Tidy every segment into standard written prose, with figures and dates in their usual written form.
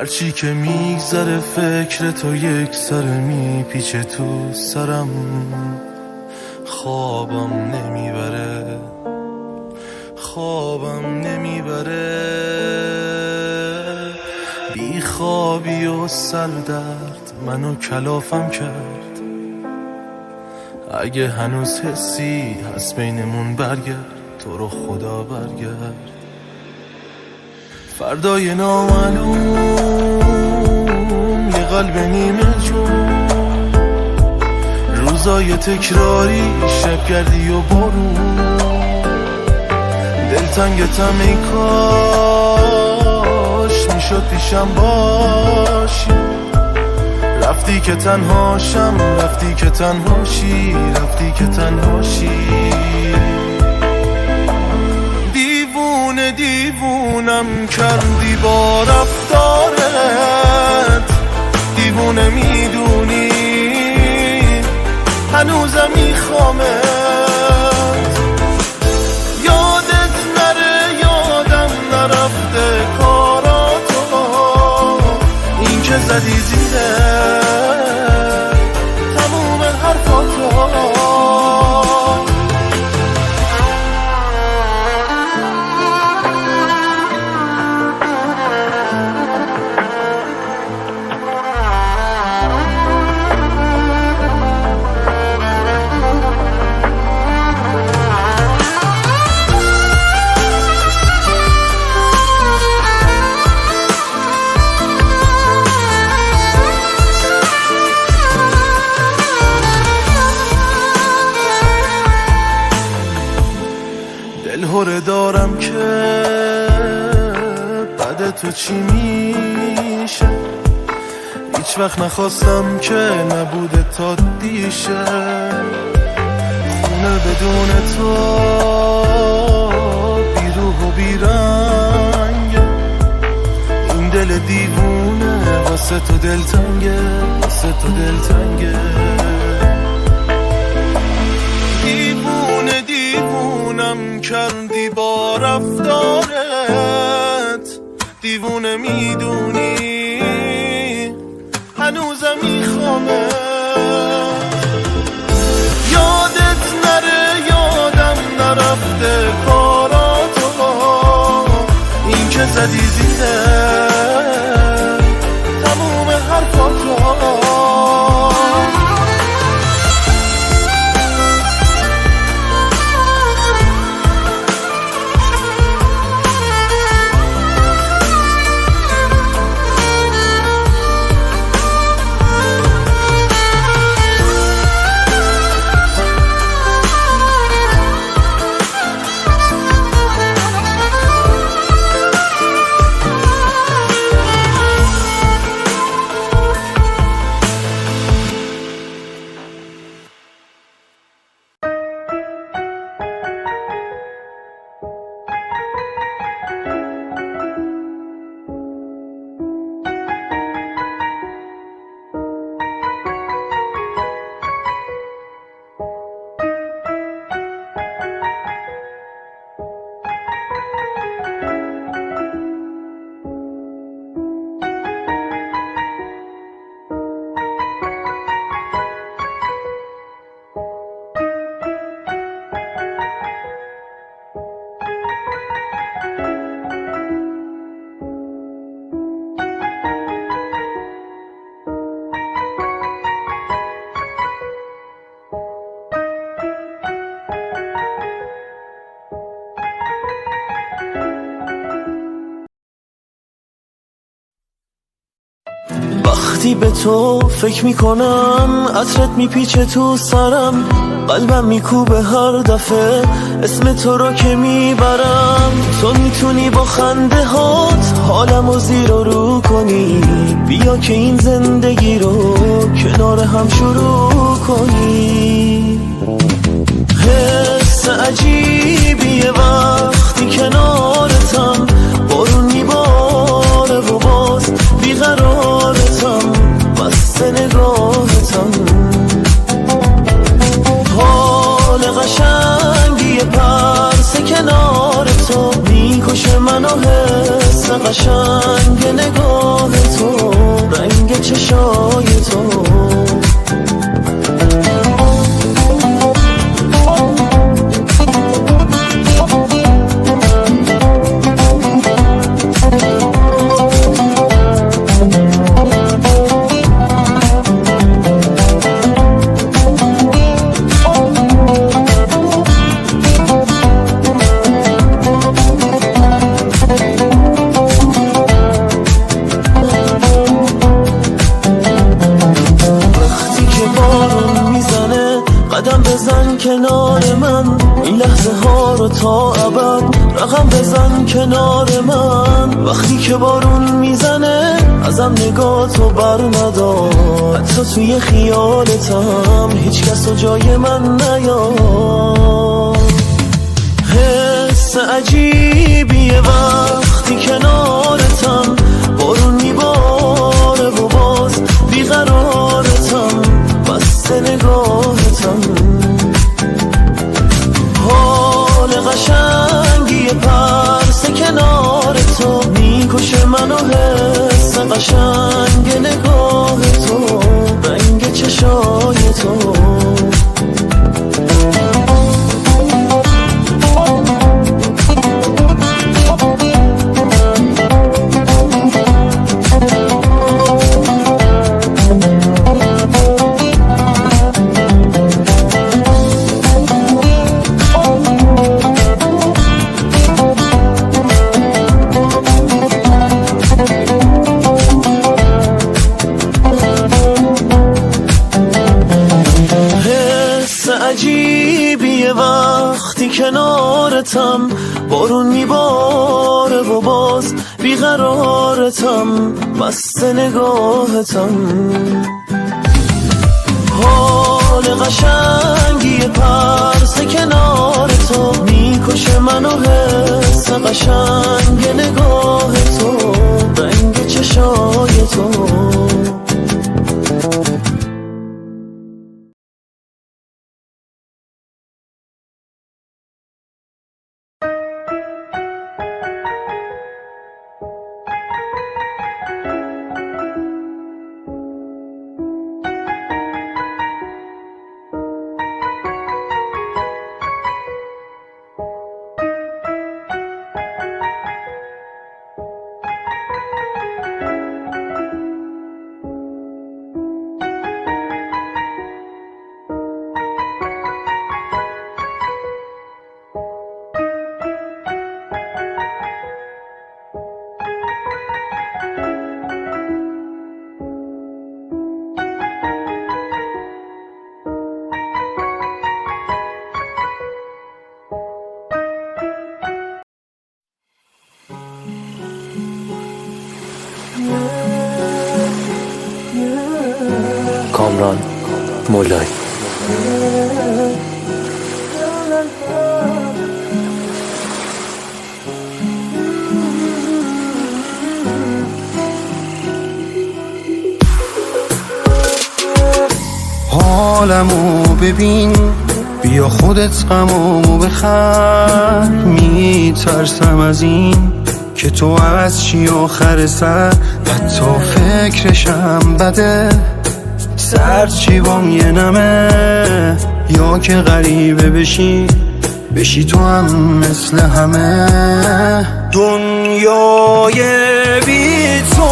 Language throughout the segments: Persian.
هرچی که میگذره فکر تو یک سر میپیچه تو سرم، خوابم نمیبره، خوابم نمیبره. بی خوابی و سردرد منو کلافم کرد. اگه هنوز حسی هست بینمون برگرد، تو رو خدا برگرد. فردای نامعلوم یه قلب نیمه جون، روزای تکراری شبگردی و بارون. دلتنگتم ای کاش میشد پیشم باشی. رفتی که تنهاشم، رفتی که تنهاشی، رفتی که تنهاشی. دیوونه دیوونم کردی با رفتارت، دیوونه میدونی هنوزم میخوامت. یادت نره یادم نرفته کاراتو، این که زدی زیره تموم حرفاتو. دلهوره دارم که بعد تو چی میشه. هیچ وقت نخواستم که نبوده تا دیشه. خونه بدون تو بی روح و بی رنگه. این دل دیوونه واسه تو دلتنگه، واسه تو دلتنگه. دیوونه دیوونم کردی با رفتارت، دیوونه میدونی هنوزم میخوامت. یادت نره یادم نرفته کاراتو، این که زدی زیره تموم حرفاتو. وقتی به تو فکر میکنم عطرت میپیچه تو سرم، قلبم میکوبه هر دفعه اسم تو رو که میبرم. تو میتونی با خنده هات حالمو زیر و رو کنی، بیا که این زندگی رو کنار هم شروع کنی. حس عجیبیه وقتی کنارتم، بارون میباره و باز بیقرارتم، مست نگاهتم. حال قشنگی پرس کنار تو میکشه منو، حس قشنگ نگاه تو، رنگ چشای تو. کنار من این لحظه ها رو تا ابد رقم بزن کنار من. وقتی که بارون میزنه ازم نگاه تو بر ندار، حتی توی خیالتم هیچ کس رو جای من نیار. حس عجیبیه وقتی کنارتم، بارون میباره و باز بیقرارتم، بست نگاهتم. حال قشنگی پرس کنار تو، میکشه منو حس قشنگ نگاه تو، رنگ چشای تو. عجیبیه وقتی کنارتم، بارون میباره و باز بیقرارتم، مست نگاهتم. حال قشنگی پرس کنار تو، میکشه منو حس قشنگ نگاه تو، رنگ چشای تو. کامران مولایی. حالمو ببین، بیا خودت غمامو بخر. میترسم از این که تو از چی آخر سر، حتی فکرشم بده. سرچی بام یه نمه، یا که غریبه بشی تو هم مثل همه. دنیای بی تو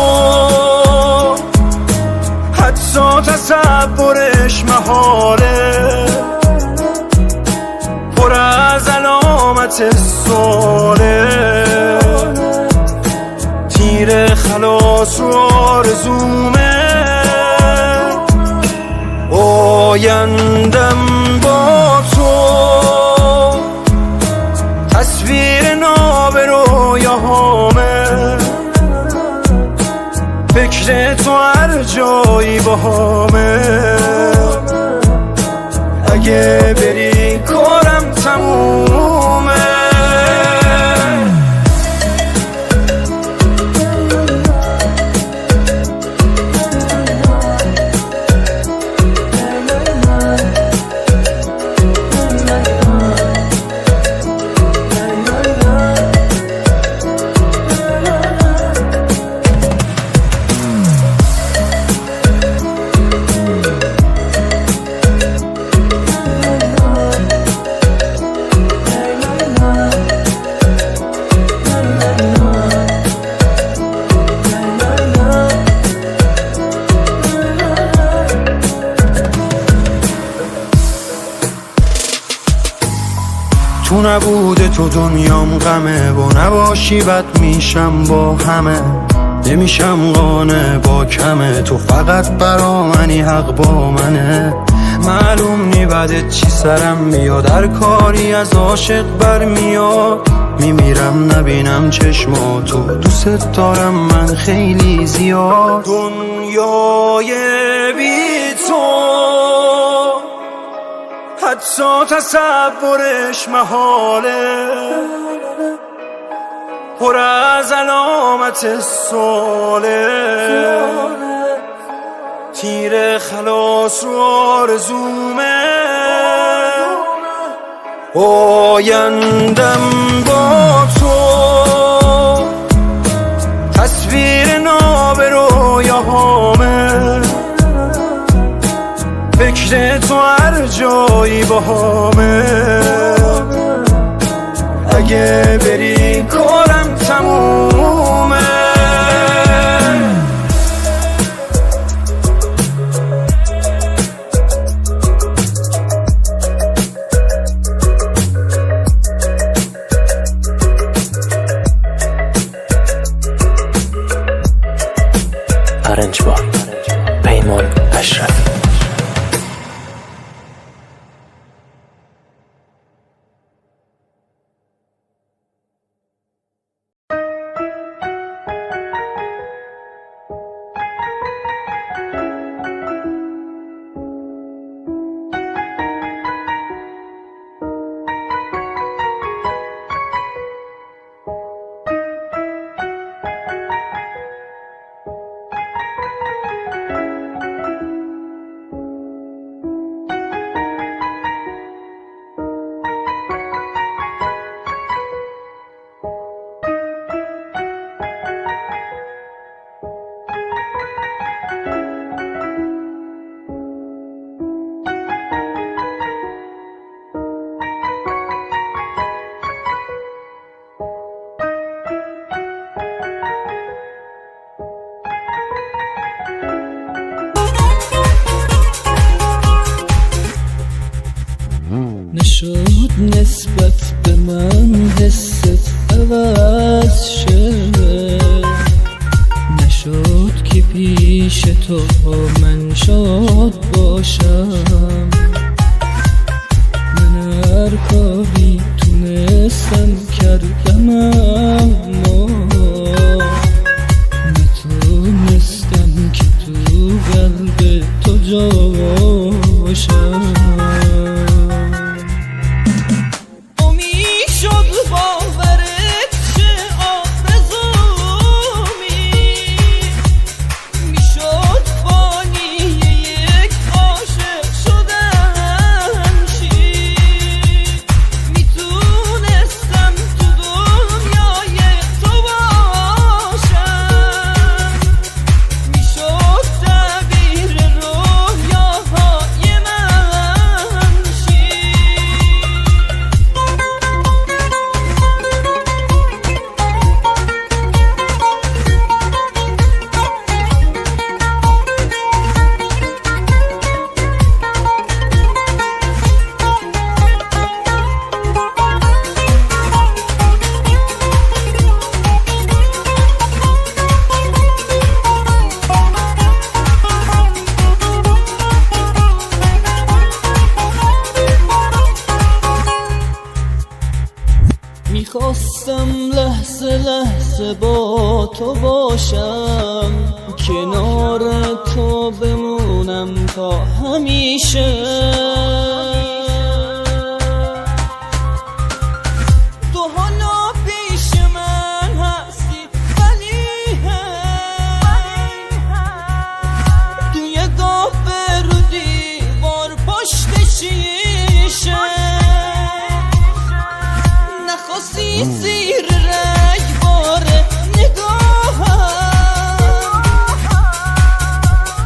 حتی تصورش محاله، پر از علامت سواله. تیر خلاص رو آرزومه، آیندم با تو. تصویر ناب رویاهامه، فکر تو هر جایی باهامه. اگه بری کارم تمومه. تو نبوده تو دنیام غمه، با نباشی بد میشم با همه، نمیشم قانع با کمه، تو فقط برا منی حق با منه. معلوم نی بعد چی سرم میاد، هر کاری از عاشق برمیاد، میمیرم نبینم چشماتو، دوست دارم من خیلی زیاد. دنیای بی تو حتی تصورش محاله، پر از علامت سواله، تیر خلاص رو آرزومه، آیندم با تو تصویر ناب رویاهامه، فکر تو هر جایی باهامه، اگه بری کارم تمومه. ارنجبار پیمان اشرف. نشد نسبت به من حست عوض شه، نشد که پیش تو من شاد باشم، من هر کاری تونستم کردم اما نتونستم که تو قلب تو جا باشم. میخواستم لحظه لحظه با تو باشم، کنار تو بمونم تا همیشه، تو حالا پیش من هستی ولی توی قهوه رو دیوار پشت شیشه، نخواستی زیر رگبار نگاهم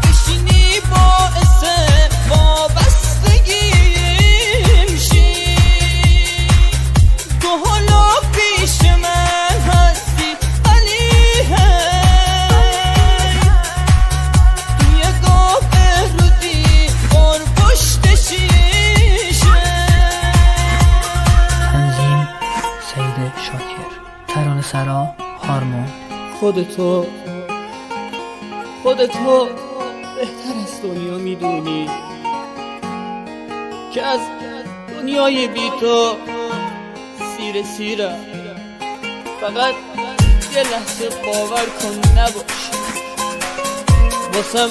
بشینی باعث وابستگیم شی، تو حالا پیش من هستی ولی توی قهوه رو دیوار پشت شیشه. خودتو بهتر از دنیا میدونی که از دنیای بی تو سیرم. فقط یه لحظه باور کن نباشی، واسم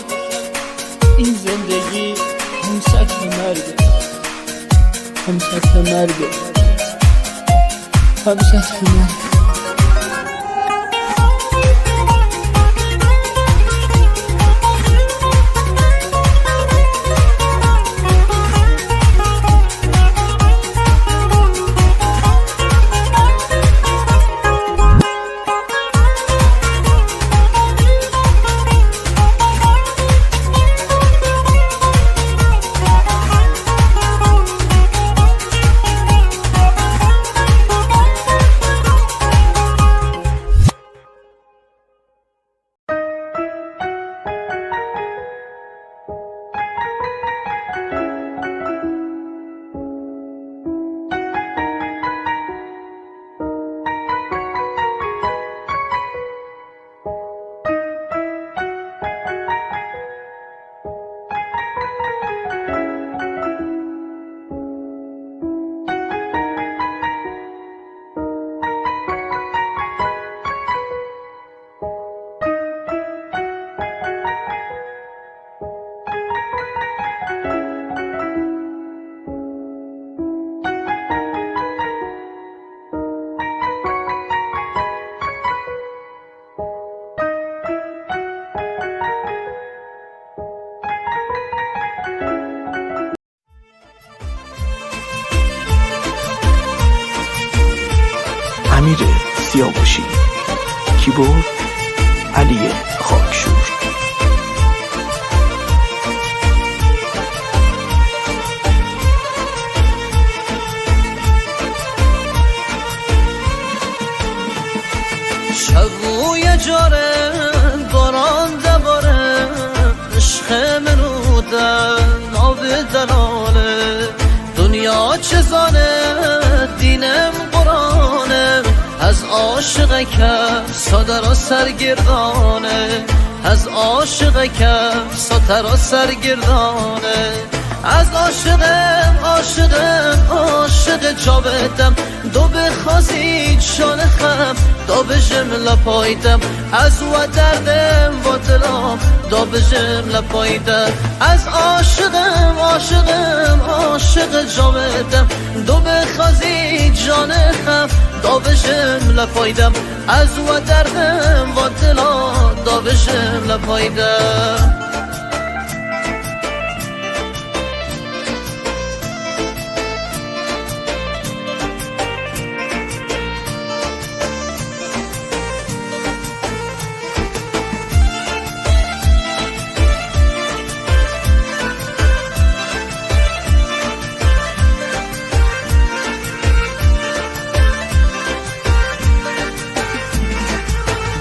این زندگی هم سطح مرگه، هم سطح مرگه، هم سطح مرگه. امیر سیاوشی. کیبورد علی خاکشور. شبوی جاره باران دباره، عشق منو در آب دلاله، دنیا چه زانه دینم قرآنه، از عاشق کس سادر و سرگردانه، از عاشق کس سادر و سرگردانه، از عاشق جا بدم، دو بخوازید شان خم دو بجم لپایدم، از و دردم با دلم دو بجم لپایدم، از عاشق جا بدم، دو بخوازید جان خم دو بجم لپایدم، از و دردم با دلم دو بجم لپایدم.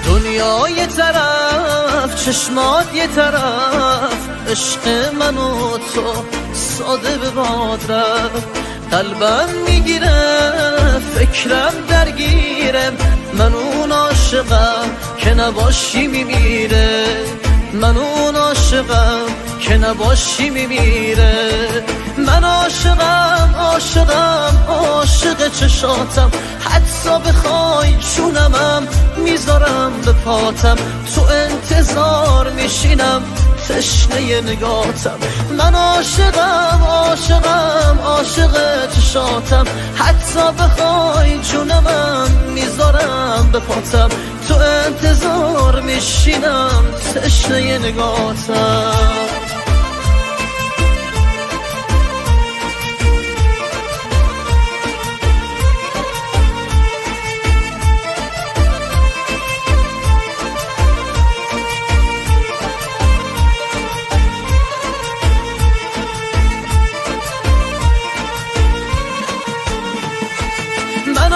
دنیا یه طرف چشمات یه طرف، عشق من و تو ساده به باد رفت، قلبم میگیره فکرم درگیرم، من اون عاشقم که نباشی میمیره، من اون عاشقم که نباشی میمیره، من عاشق چشاتم، حتی بخوای جونمم میذارم به پاتم، تو انتظار میشینم تشنه نگاتم، من عاشق چشاتم، حتی بخوای جونمم میذارم به پاتم، تو انتظار میشینم تشنه نگاتم. من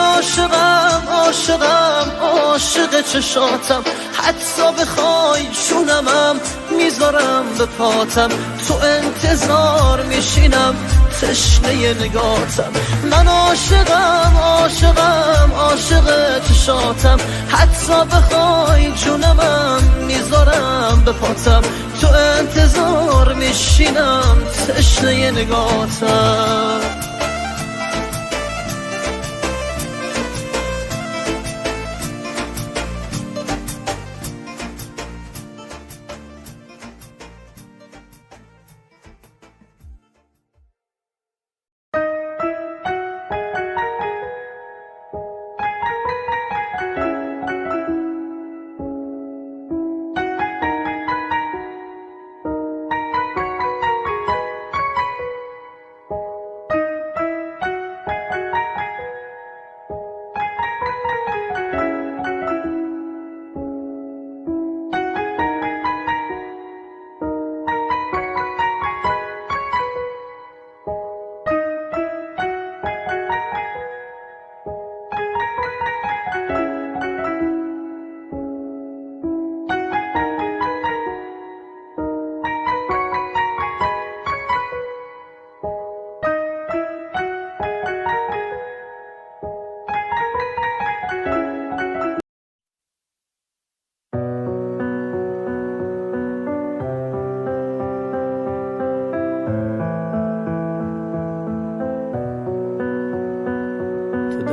عاشق چشاتم، حتی بخوای جونمم میذارم به پاتم، تو انتظار میشینم تشنه نگاتم. من عاشقم عاشقم عاشق چشاتم، حتی بخوای جونمم میذارم به پاتم، تو انتظار میشینم تشنه نگاتم.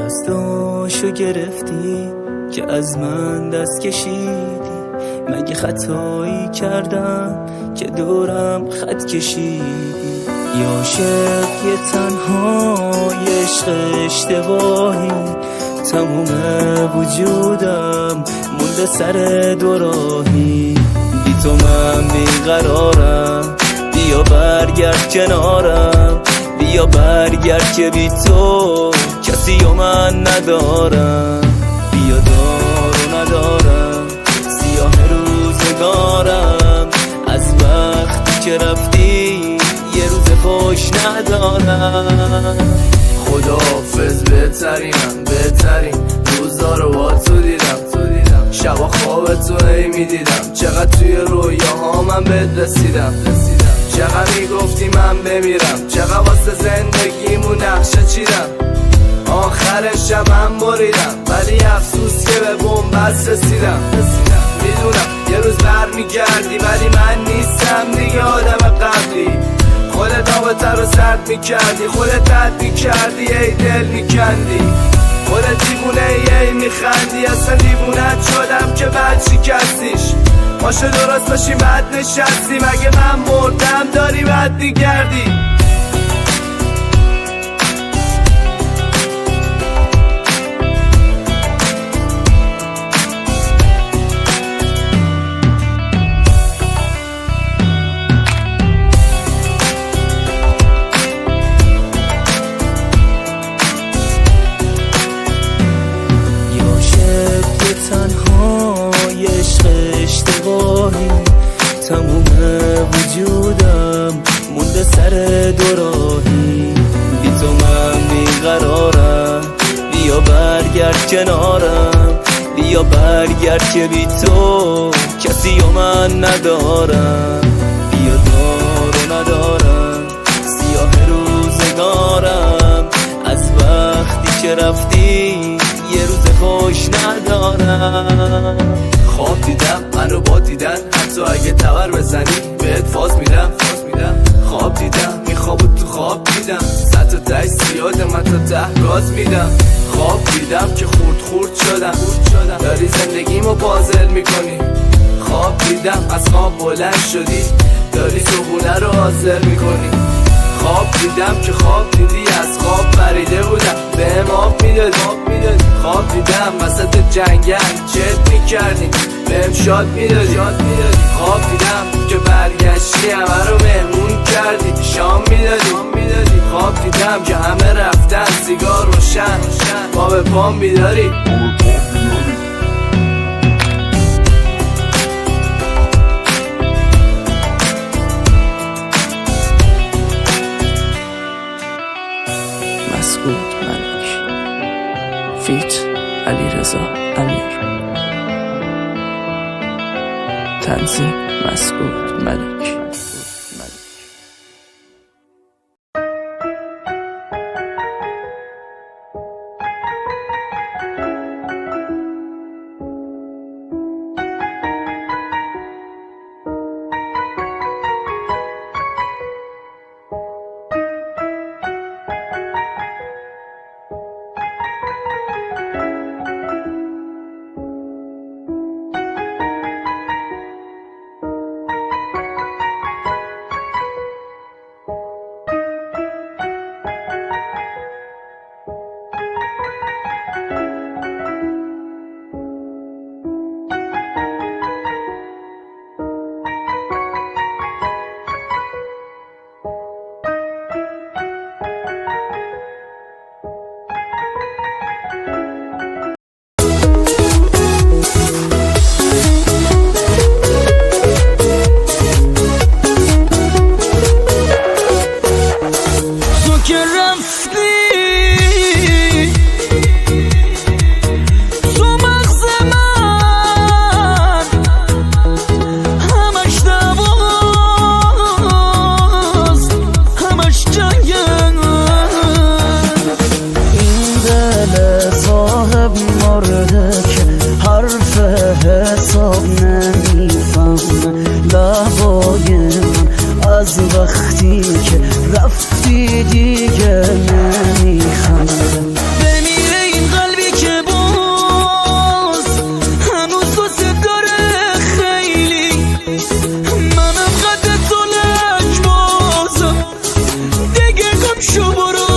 دستاشو گرفتی که از من دست کشیدی، مگه خطایی کردم که دورم خط کشیدی؟ یا عاشق یه تنها یه عشق اشتباهی، تموم وجودم مونده سر دوراهی. بی تو من بیقرارم، بیا برگرد کنارم، بیا برگرد که بی تو کسی و من ندارم. بیا دارو ندارم، سیاه روزگارم، از وقتی که رفتی یه روز خوش ندارم. خداحافظ بهترین روزا رو با تو دیدم، شبا خواب تو هی میدیدم، چقدر توی رویاها من بهت رسیدم، چقدر میگفتی من بمیرم، چقدر واسه زندگیمون نقشه چیدم، آخرش من بریدم، ولی افسوس که به بنبست رسیدم. میدونم یه روز برمیگردی ولی من نیستم دیگه آدم قبلی. خودت آبتر رو سرد میکردی، خودت رد میکردی، ای دل میکندی، خودت دیوونه ای میخندی، اصلا دیوونت شدم که بعد شکستیش. باشه درست باشی بعد نشستی، مگه من مردم داری بعد میگردی؟ تنها یه عشق اشتباهی، تموم وجودم مونده سر دوراهی. بی تو من بیقرارم، بیا برگرد کنارم، بیا برگرد که بی تو کسی و من ندارم. بیا دارو ندارم، سیاه روزگارم، از وقتی که رفتی یه روز خوش ندارم. خواب دیدم منو با دیدن، حتی اگه تبر بزنی بهت فاز میدم. خواب دیدم میخوابو تو خواب دیدم، صد تا تش زیاده من تا ته گاز میدم. خواب دیدم که خورد شدم، داری زندگیمو بازل میکنی. خواب دیدم از خواب بلند شدی، داری صبحونه رو حاضر میکنی. خواب دیدم که خواب دیدی، از خواب پریده بودم به اماب میدادی. خواب دیدم وسط جنگل چت میکردی، بهم شاد میدادی. خواب دیدم که برگشتی همه رو مهمون کردی، شام میدادی. خواب دیدم که همه رفتن سیگار روشن، ما به پام بیداری. مسعود ملک، فیت علیرضا امیر، تنظیم مسعود ملک. رفتی تو مغز من، همش دواز همش جنگه. این دل صاحب مرده که حرف حساب نمیفهمه، لبای من از وقتی که رفتی دیگه نمیخنده. بمیره این قلبی که باز هنوز دوست داره خیلی، منم قد تو لج بازم دیگه گم شو برو.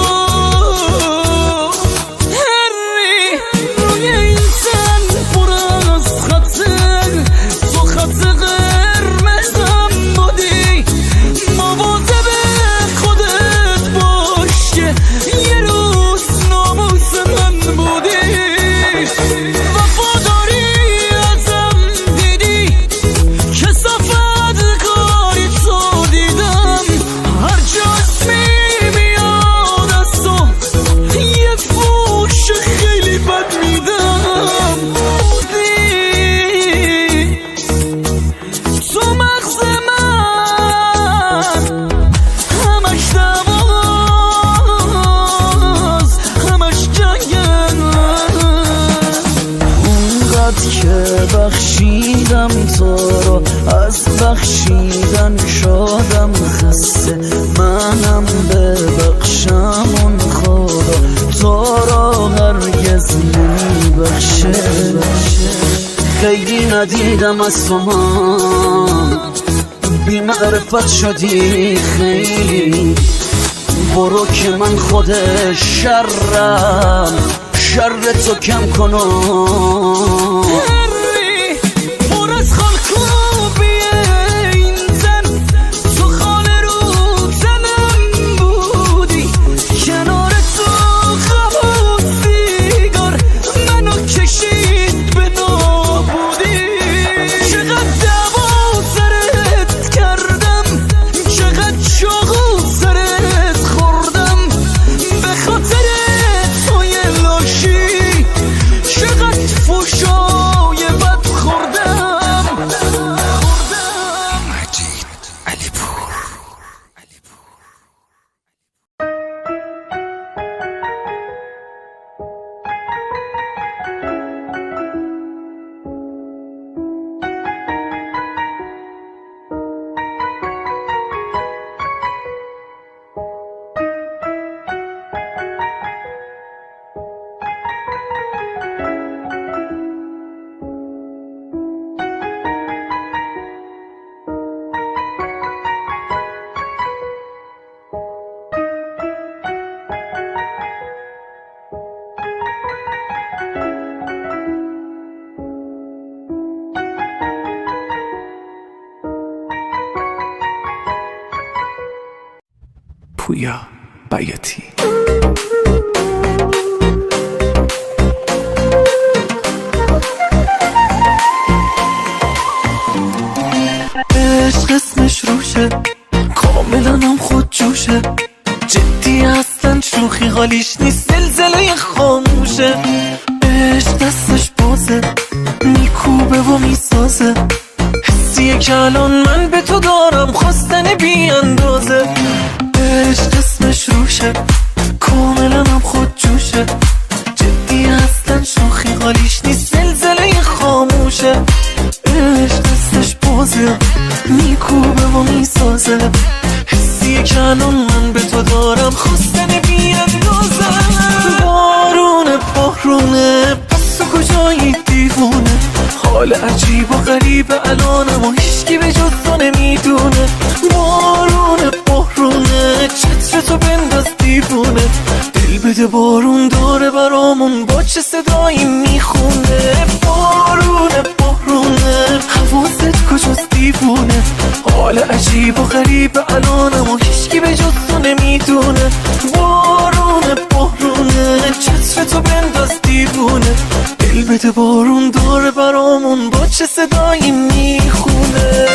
هری روی این تن پر از خطه، تو خط قرمزم بودی، مواظب خودت باش که یه روز ناموس من بودی. وفاداری ازم دیدی، کثافت کاری تو دیدم، هر جا اسمی میاد از تو یه فوش خیلی بد میدم. بودی تو مغز من، همش دواز همش جنگن. اونقدر که بخشیدم تو رو، از بخشیدن شدم خسته، منم ببخشم اون خدا تو رو هرگز نمیبخشه. خیلی ندیدم از تو من، بی معرفت شدی خیلی، برو که من خود شرم شر تو کم کنم. پر از خالکوبیه این زن، تو خانه رو زنم بودی، کنار تو خبود سیگار منو کشید به نابودی. چقدر دعوا سرت کردم، چقدر چاقو سرت خوردم، به خاطر توی لاشی چقدر فوشای بد خوردم. مجید علی پور. پویا بیاتی. عشق اسمش روشه، کاملا هم خود جوشه، جدی اصلا شوخی حالیش نیست، زلزله خاموشه. عشق دستش بازه، میکوبه و میسازه، حسیه که الان من به تو دارم، خواستن بی اندازه. عشق اسمش روشه، کاملا هم خود جوشه، جدی اصلا شوخی حالیش نیست، زلزله خاموشه. عشق دستش بازه، میکوبه و میسازه، حسیه که الان من به تو دارم، خواستن بی اندازه. بارونه پس تو کجایی دیوونه، حال عجیب و غریب الانم و هیچکی به جز تو نمیدونه. بارونه چتر تو بنداز دیوونه، دل بده بارون داره برامون با چه صدایی میخونه. بارونه حواست کجاست دیوونه، حال عجیب و غریب الانم و هیچکی به جز تو نمیدونه. بارونه چتر تو بنداز دیوونه، دل بده بارون داره برامون با چه صدایی میخونه.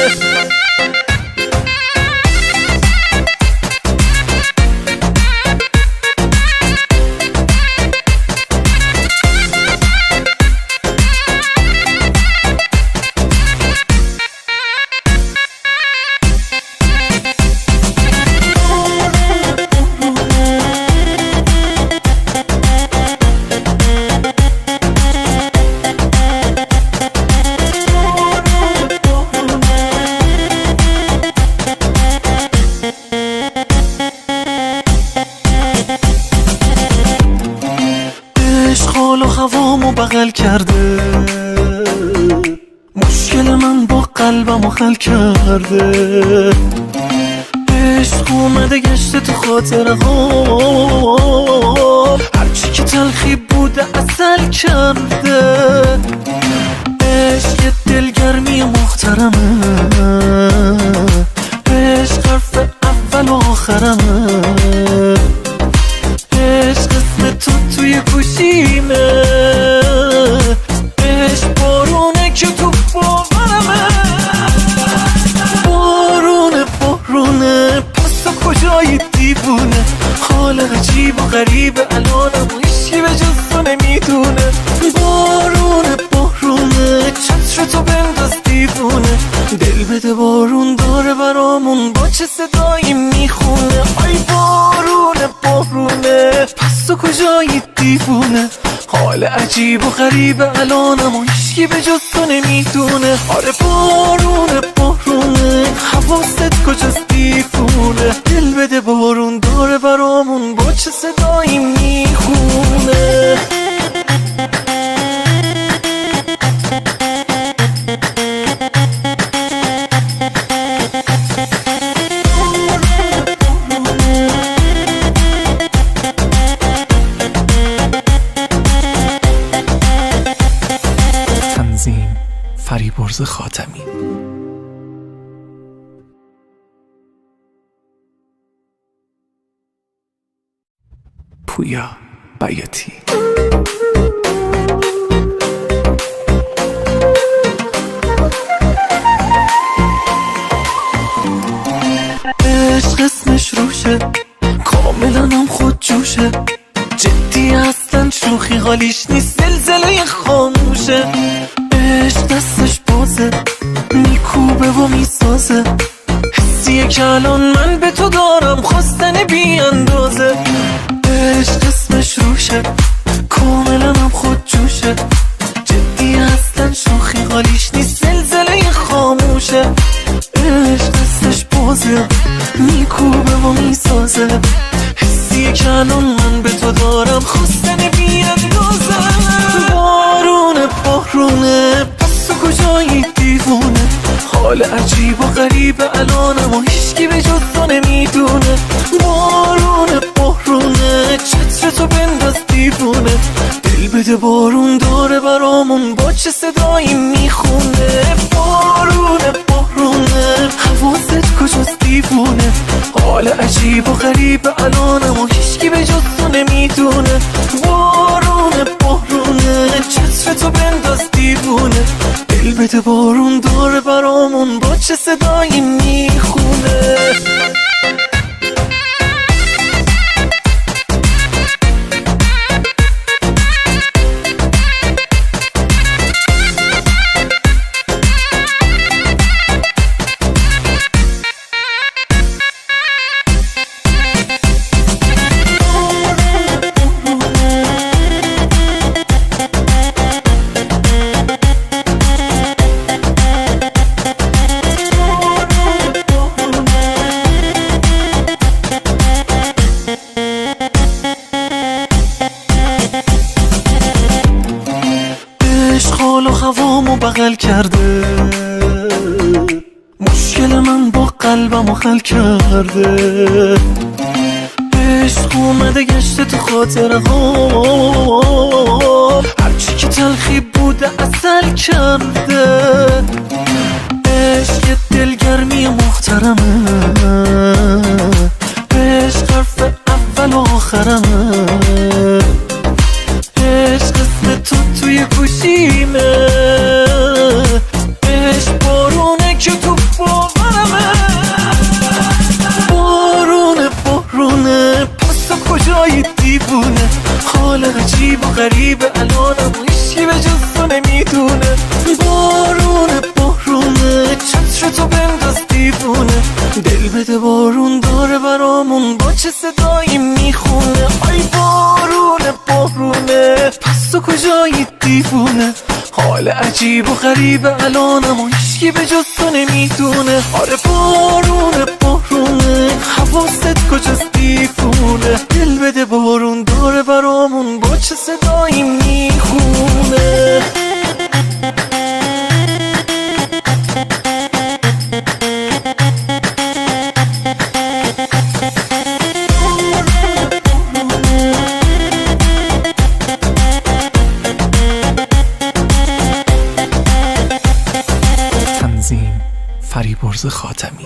بغل کرده، مشکل من با قلبمو حل کرده. عشق اومده گشته تو خاطره ها، هرچی که تلخی بوده اصل کرده. عشق یه دلگرمی محترمه، عشق حرف اول و آخرمه. عشق اسم تو توی گوشیمه، عشق بارونه که تو باورمه. بارونه پس تو کجایی دیوونه، حال عجیب و غریب الانم و هیچی به جز تو نمیدونه. بارونه چتر تو بنداز دیوونه، دل بده بارون داره برامون با چه صدایی میخونه. آی بارونه پس تو کجایی دیوونه، حال عجیب و غریب الانم و هیچکی به جز تو نمیدونه. آره بارونه حواست کجاست دیوونه، دل بده بارون داره برامون با چه صدایی میخونه. تنظیم فریبرز خاتمی. پویا بیاتی. عشق اسمش روشه، کاملا هم خود جوشه، جدی اصلا شوخی حالیش نیست، زلزله خاموشه. عشق دستش بازه، میکوبه و میسازه، حسیه که الان من به تو دارم خواستن بی اندازه. عشق اسمش روشه، کاملا هم خود جوشه، جدی اصلا شوخی حالیش نیست، زلزله خاموشه. عشق دستش بازه، میکوبه و میسازه، حسیه که الان من به تو دارم خواستن بی اندازه. بارونه پس تو کجایی دیوونه، حال عجیب و غریب الانم و هیچکی به جز تو نمیدونه. بارونه چتر تو بنداز دیوونه، دل بده بارون داره برامون با چه صدایی میخونه. بارونه حواست کجاست دیوونه، حال عجیب و غریب الانم و هیچکی به جز تو نمیدونه. بارونه چتر تو بنداز دیوونه، دل بده بارون داره برامون با چه صدایی میخونه. حال و هوامو بغل کرده، مشکل من با قلبمو حل کرده. عشق اومده گشته تو خاطره ها، هرچی که تلخی بوده اصل کرده. عشق یه دلگرمی محترمه، عشق حرف اول و آخرمه. عشق اسم تو توی گوشیمه، عشق بارونه که تو باورمه. بارونه پس تو کجایی دیوونه، حال عجیب و غریب الانم و هیچی به جز تو نمیدونه. بارونه چتر تو بنداز دیوونه، دل بده بارون داره برامون با چه صدایی میخونه. آی بارونه پس تو کجایی دیوونه، حال عجیب و غریب الانم و هیچکی به جز تو نمیدونه. آره بارونه حواست کجاست دیوونه، دل بده بارون داره برامون با چه صدایی میخونه. فریبرز خاتمی.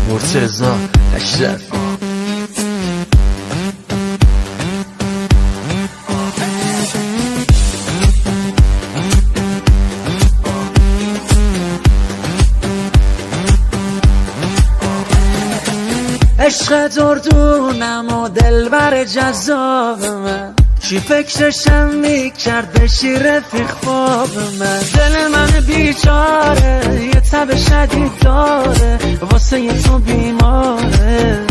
مرتضی اشرفی. عشق دردونم و دلبر جذاب من، چی فکرشم میکرد بشی رفیق خواب من. دل من بیچاره یه تب شدید داره، واسه یه تو بیماره.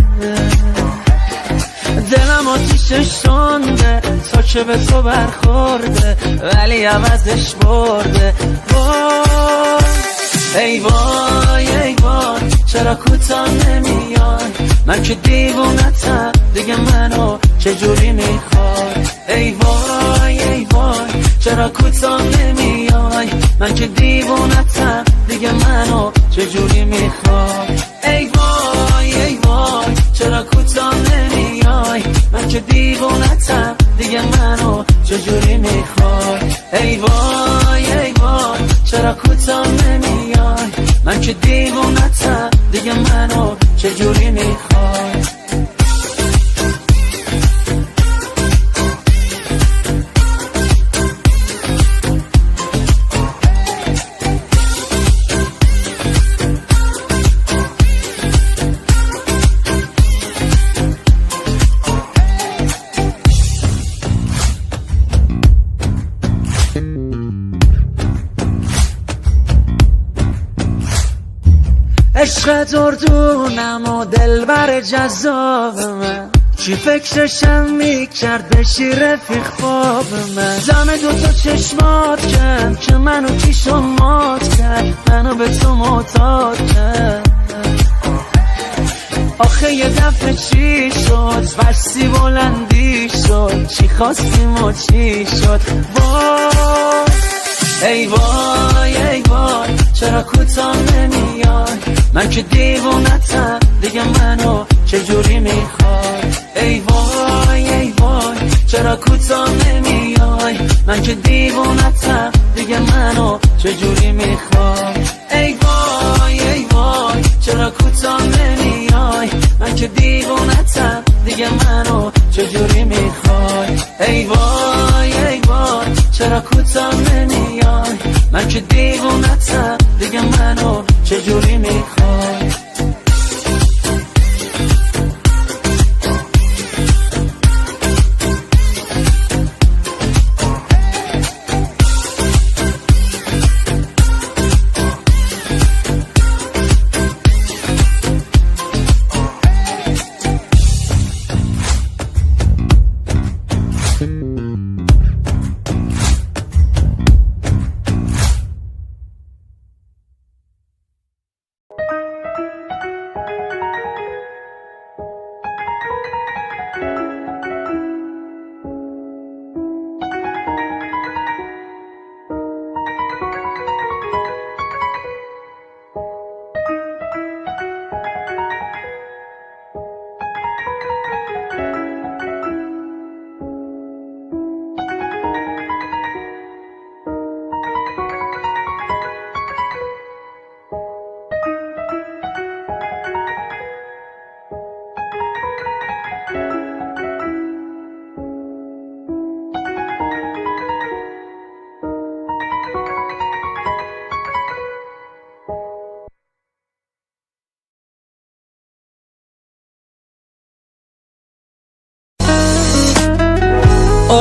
دلم آتیشش سنده تا که به تو برخورده، ولی عوضش برده. ای وای ای وای چرا کوتاه نمیای، من که دیوونتم دیگه منو چجوری میخوای. ای وای ای وای چرا کوتاه نمیای، من که دیوونتم دیگه منو چجوری میخوای. ای وای ای وای چرا کوتاه نمیای، من که دیوونتم دیگه منو چجوری میخوای. ای وای ای وای چرا کوتاه نمیای، من که دیوونتم دیگه منو چجوری میخوای. عشق دردونم و دلبر جذاب من، چی فکرشم میکرد بشی رفیق خواب من. دم دوتا چشمات کرد که منو کیشو مات کرد، منو به تو معتاد کرد. آخه یه دفعه چی شد بسی بلندی شد، چی خواستیم و چی شد. ای وای ای وای چرا کوتاه نمیای، من که دیوونتم دیگه منو چجوری میخوای. ای وای ای وای چرا کوتاه نمیای، من که دیوونتم دیگه منو چجوری میخوای. ای وای ای وای چرا کوتاه نمیای، من که دیوونتم دیگه منو چجوری میخوای. ای وای ای وای چرا کوتاه نمیای، من که دیوونتم دیگه منو چجوری میخوای.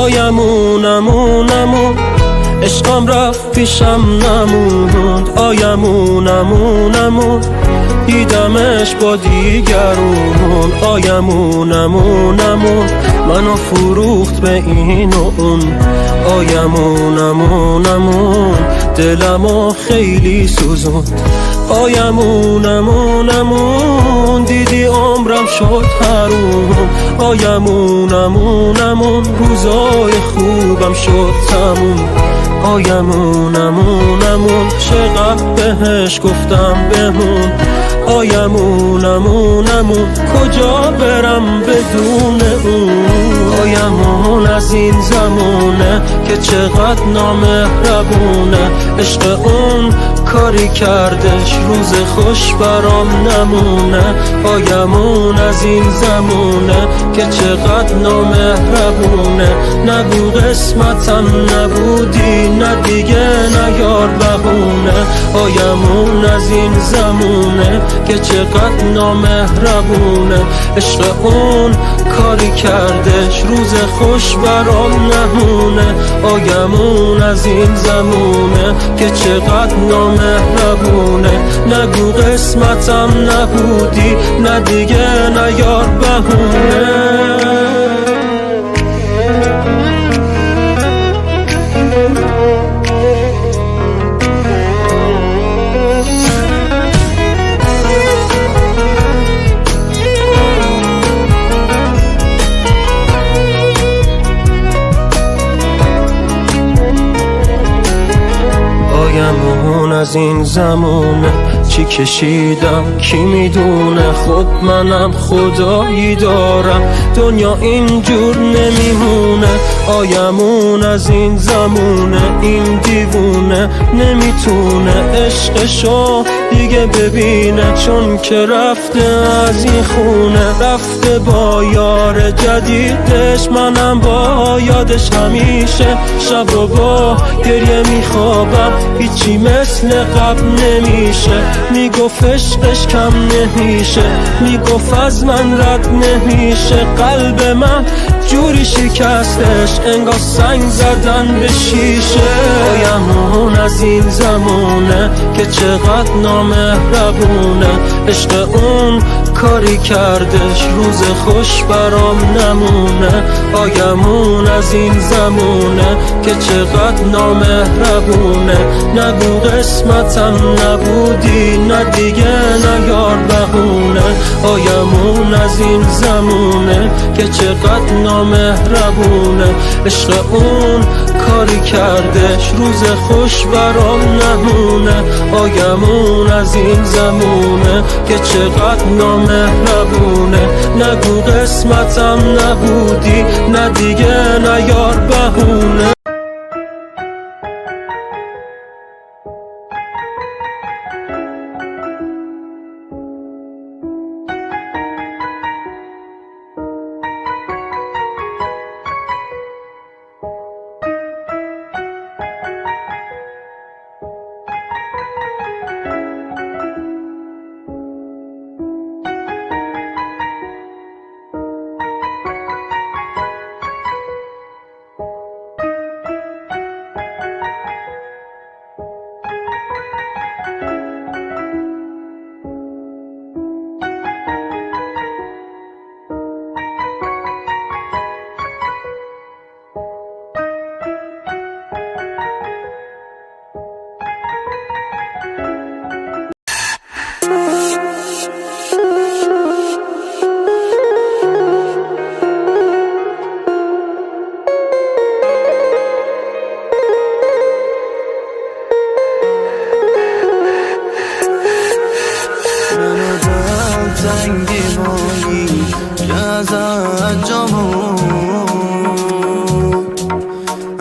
آیمونمونمون عشقم رفت پیشم نموند آیمونمونمون دیدمش با دیگرون آیمونمونمون منو فروخت به این و اون آیمونمونمون دلمو خیلی سوزوند آیمونمونمون دیدی عمرم شد حروم آیمونمونمون روزای خوبم شد تموم آیمونمونمون چقدر بهش گفتم بمون آیمونمونمون کجا برم بدون اون آیمون از این زمونه که چقدر نامهربونه عشق اون کاری کردش روز خوش برام نمونه آیمون از این زمونه که چقدر نامهربونه نگو قسمتم نبودی نه دیگه نیار بهونه آیمون از این زمونه که چقدر نامهربونه عشق اون کاری کردش روز خوش برام نمونه آیمون از این زمونه که چقدر نامهربونه نگو قسمتم نبودی نه دیگه نیار بهونه آیمون از این زمونه چی کشیدم کی میدونه خود منم خدایی دارم دنیا اینجور نمیمونه آیمون از این زمونه این دیوونه نمیتونه عشقشو دیگه ببینه چون که رفته از این خونه رفته با یار جدیدش منم با یادش همیشه شب و با گریه میخوابم هیچی مثل قبل نمیشه میگفت عشقش کم نمیشه میگفت از من رد نمیشه قلب من جوری شکستش انگار سنگ زدن به شیشه آیمون از این زمونه که چقدر نامهربونه عشق اون کاری کردش روز خوش برام نمونه آیمون از این زمونه که چقدر نامهربونه نگو قسمتم نبودی نه دیگه نیار بهونه آیمون از این زمونه که چقدر نامهربونه عشق اون کاری کردش روز خوش برام نمونه آیمون از این زمونه که چقدر نامهربونه نگو قسمتم نبودی نه دیگه نیار بهونه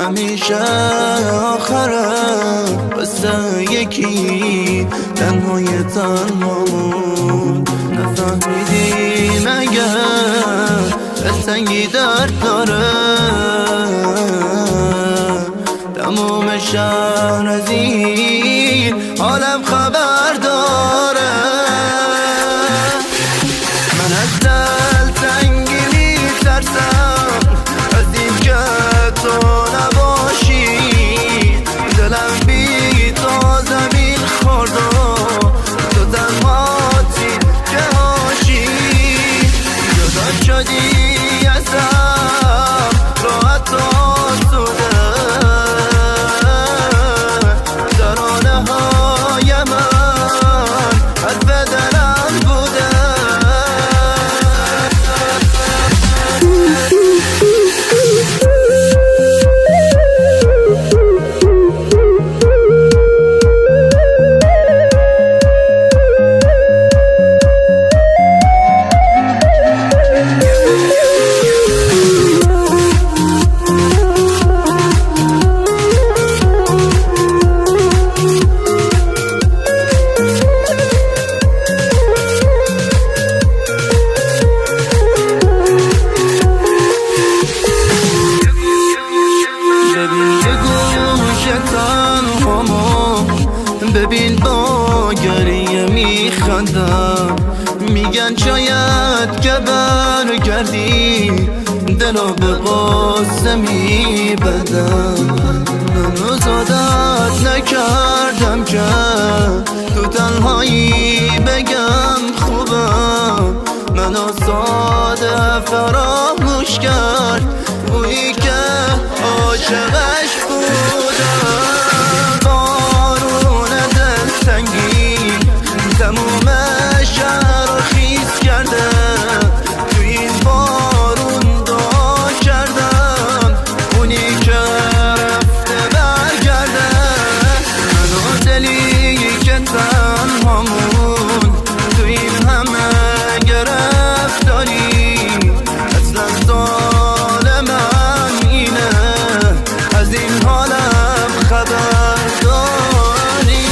همیشه آخرم واسه یکی تنهای تنهامون نفهمیدی مگه دلتنگی درد داره تمام شهر از این حالم خبر داره من از دلتنگی میترسم از این که نمیبدم منو زادت نکردم که تو تنهایی بگم خوبم منو ساده فراموش کرد اونی که عاشقش بودم بارون دلتنگی تموم شهر رو خیس کرده تو این بارون دعا کردم اونی که رفته برگرده منو دلی که تنهامون تو این همه گرفتاری اصلا ظالمم اینه از این حالم خبر داری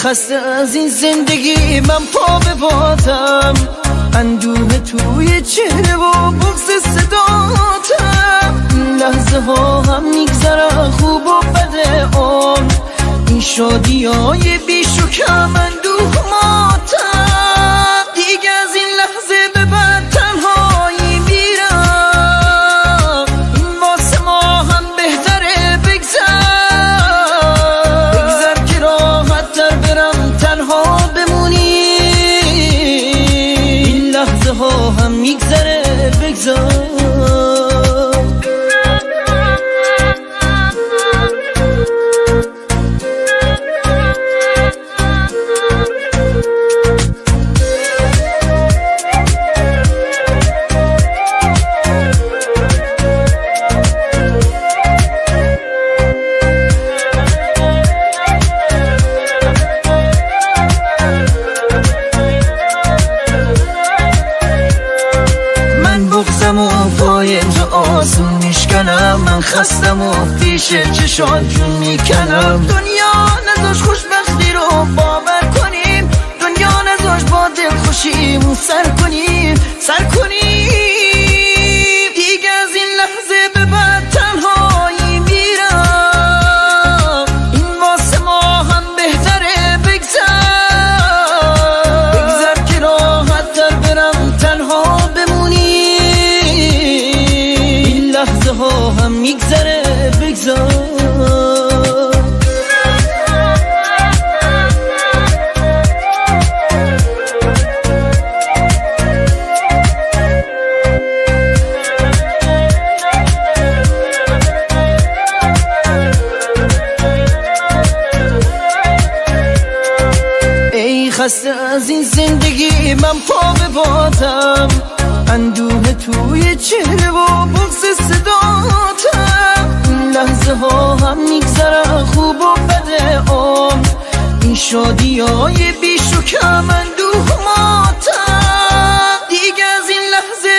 خسته از این زندگی من پا به بادم اندوه توی چهره و بغض صداتم این لحظه ها هم میگذره خوب و بده آن این شادی های بیش و کم اندوه ماتم دیگه از این لحظه به بعد تنهایی میرم این واسه ما هم بهتره بگذر که راحت تر برم تنها بمونی این لحظه ها هم میگذره بگذر آسون میشکنم من خستم و پیش چشان جون میکنم دنیا نذاش خوشبختی رو باور کنیم دنیا نذاش با دل خوشیمون سر کنیم دیگه از این لحظه به بعد تنهایی میرم این واسه ما هم بهتره بگذر که راحت تر برم تنها بمونی لحظه ها هم میگذره بگذار ای خسته از این زندگی من پا به بادم اندوه توی چهره و بغض صداتم این لحظه ها هم میگذره خوب و بده آن این شادی های بیش و کم اندوه ماتم دیگه از این لحظه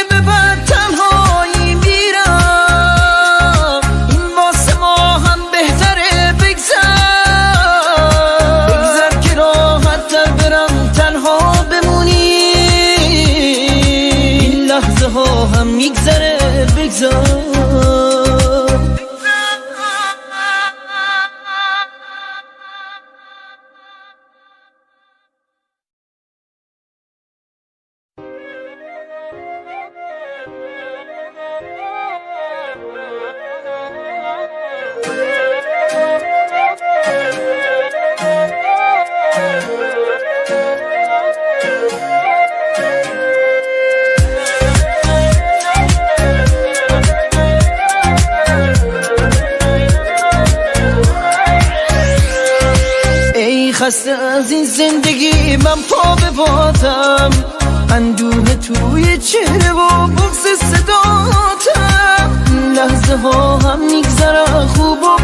هم میگذره بگذار. خسته از این زندگی من پا به بادم، اندوه توی چهره و بغض صداتم، لحظه ها هم میگذره خوب و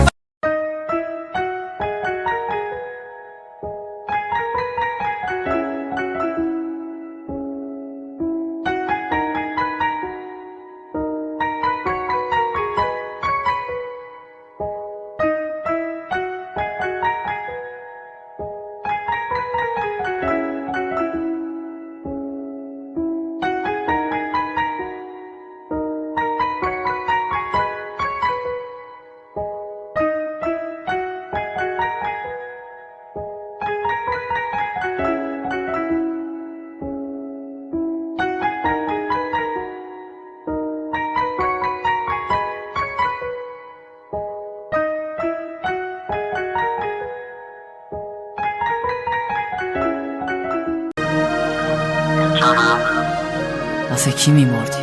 واسه کی میمردی؟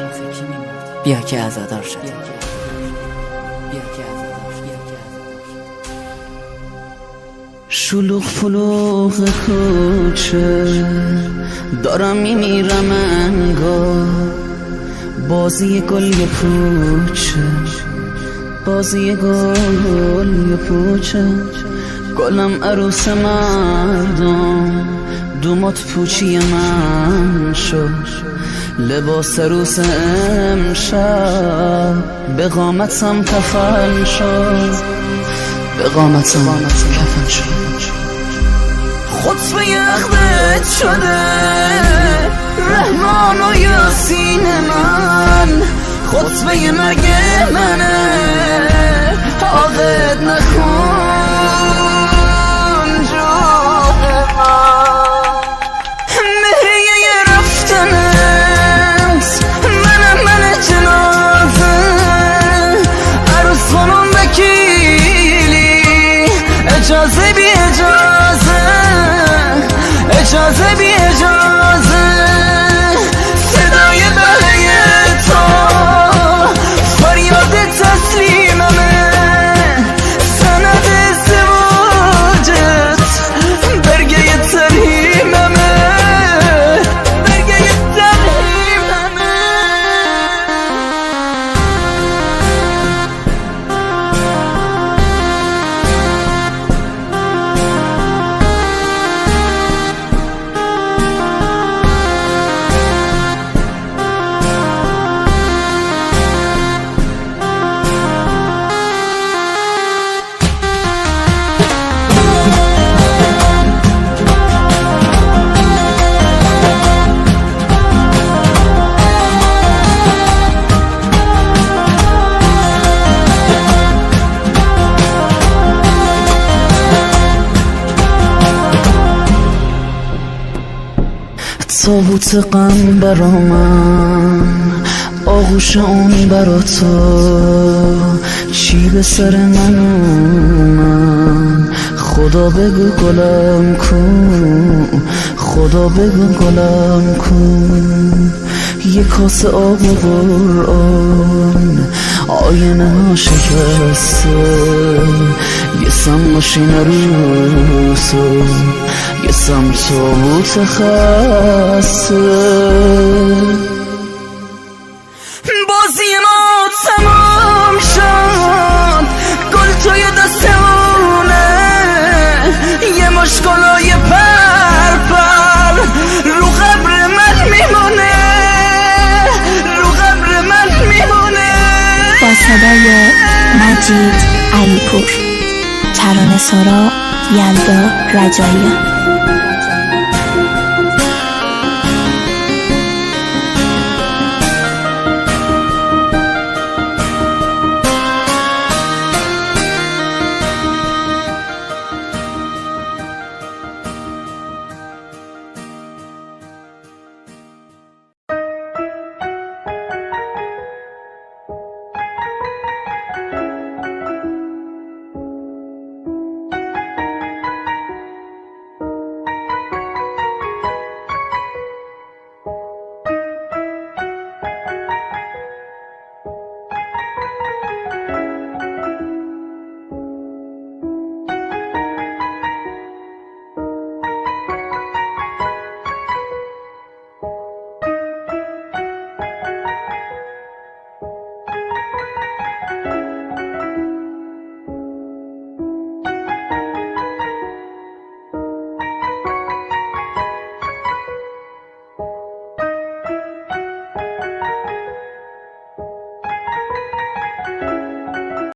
بیا که عزادار شد. شلوغ فلوغ کوچه دارم میمیرم انگار، بازی گل یه پوچه، بازی گل یه پوچه، گلم عروس مردم دومات پوچی من شد، لباس عروس امشب به قامتم کفن شد، به قامتم کفن شد. خطبه عقدت شده رحمان و یاسین من، خطبه مرگ منه عاقد نکن جوه من، مهریه رفتنت منم من جنازه، عروس خانم وکیلی اجازه بی اجازه، اجازه بی اجازه، صدای بهه تو فریاد تسلیممه، سند ازدواجت برگه ترهیممه، برگه ترهیممه. تابوت غم برا من، آغوش اون برا تو، چی به سر من اومد، خدا بگو گلم کن، خدا بگو گلم کن، یه کاسه آب و قرآن آینه ها شکسته، یه سم ماشین روسو، یه سم تابوت خسته، بازی ما تمام شد، گل توی دستمونه، یه مشکلای پر رو قبر من میمونه، رو قبر من میمونه. با صدای مجید علیپور، ترانه سرا یلدا رجاییان.